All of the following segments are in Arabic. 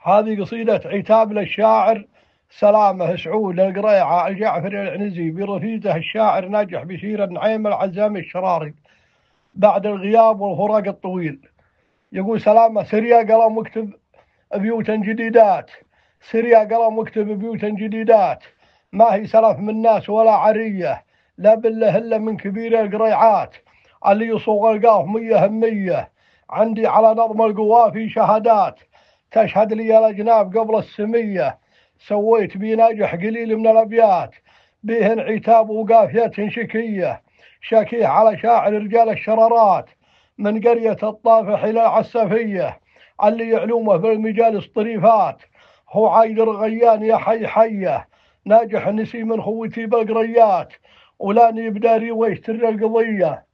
هذه قصيدة عتاب للشاعر سلامة سعود القريعة الجعفري العنزي برفيقه الشاعر ناجح بشير النعيم العزام الشراري بعد الغياب والفراق الطويل. يقول سلامة: سر يا قلم واكتب بيوتا جديدات، سر يا قلم واكتب بيوتا جديدات، ما هي سلف من ناس ولا عرية، لا بالله إلا من كبير القريعات اللي يصوغ القاف مية همية. عندي على نظم القوافي شهادات تشهد لي الأجناب قبل السمية، سويت بي ناجح قليل من الأبيات بهن عتاب وقافيات شكية، شاكيه على شاعر رجال الشرارات من قرية الطافح إلى العسافية اللي يعلومه بالمجالس طريفات. هو عايدر غيان يا حي حيه، ناجح نسي من خوتي بالقريات، ولاني بداري ويشتر القضية.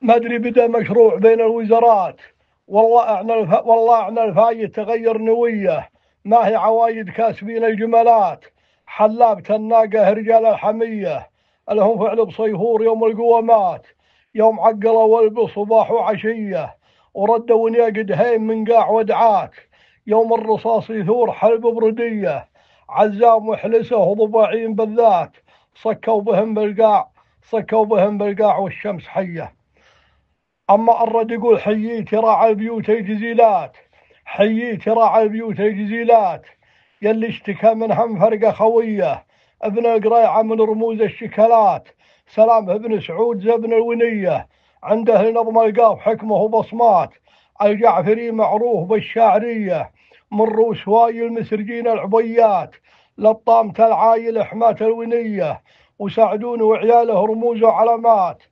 ما ادري بدا مشروع بين الوزارات، والله اعنا الفايت تغير نويه، ما هي عوايد كاسبين الجمالات، حلابة الناقه رجال الحميه لهم فعل بصيهور يوم القوامات، يوم عقلوا والبس صباح وعشيه وردوا ونيقد هيم من قاع ودعات، يوم الرصاص يثور حلب برديه عزام وحلسه وضباعين بالذات، صكوا بهم بالقاع صكوا بهم بالقاع والشمس حيه. أما الرد يقول: حييت راعى البيوت الجزيلات، حييت راعى البيوت الجزيلات، يلي اشتكى من هم فرقة خوية، ابن القريعة من رموز الشكلات، سلام ابن سعود زبن الونية، عنده نظم القاف حكمه وبصمات، الجعفري معروف بالشاعرية، من روس واي المسرجين العبيات، لطامة العايل حماة الونية، وسعدون وعياله رموز وعلامات،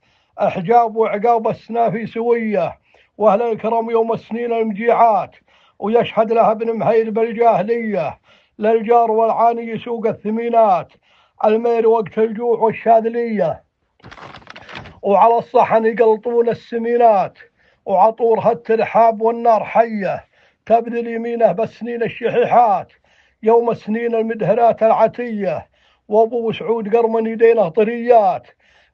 أحجاب وعقاب السنافي سوية، وأهل الكرم يوم السنين المجيعات، ويشهد لها ابن مهير بالجاهلية، للجار والعاني يسوق الثمينات، المير وقت الجوع والشاذلية، وعلى الصحن يقلطون السمينات، وعطورها الترحاب والنار حية تبذل يمينه بالسنين الشحيحات، يوم السنين المدهرات العتية، وابو سعود قرمن يدينه طريات،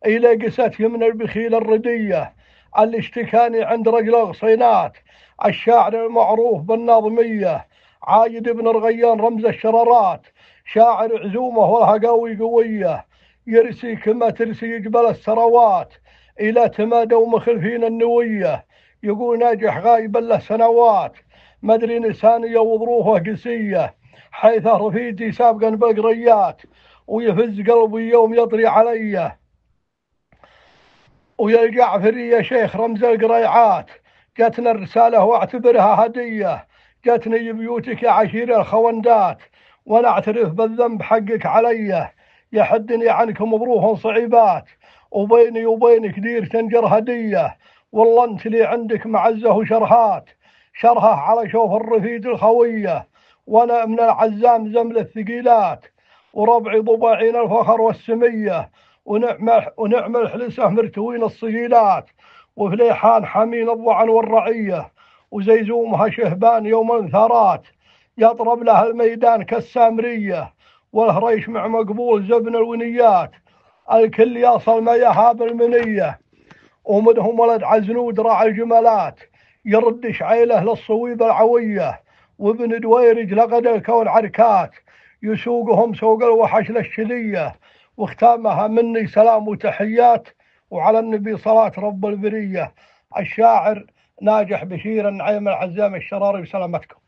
إلى قست من البخيل الردية اللي اشتكاني عند رجل الغصينات، الشاعر المعروف بالناظمية، عايد بن الغيان رمز الشرارات، شاعر عزومه والهقاوي قوية، يرسي كما ترسي جبل السروات، إلى تمادى ومخلفين النوية، يقول ناجح غايب له سنوات، مدري نسانية وظروفه قسية، حيث رفيجي سابقا بالقريات، ويفز قلبي يوم يطري علي، ويا الجعفري يا شيخ رمز القريعات، جاتنا الرسالة واعتبرها هدية، جاتني بيوتك يا عشير الخوندات، وانا اعترف بالذنب حقك علي، يحدني عنكم ظروف صعيبات، وبيني وبينك دير تنجر هدية، والله انت لي عندك معزة وشرهات، شرهه على شوف الرفيد الخوية، وانا من العزام زمل الثقيلات، وربعي ضباعين الفخر والسمية، ونعم الحلسة مرتوين الصقيلات، وفليحان حمين الضعن والرعية، وزيزومها شهبان يوم الثارات، يطرب لها الميدان كالسامرية، والهريش مع مقبول زبن الونيات، الكل يصل ما يهاب المنية، ومنهم ولد عزنود راعي الجمالات، يرد شعيله للصويب العوية، وابن دويرج لقد الكون عركات، يسوقهم سوق الوحش للشلية، واختامها مني سلام وتحيات، وعلى النبي صلاة رب البرية. الشاعر ناجح بشير النعيم العزام الشراري، بسلامتكم.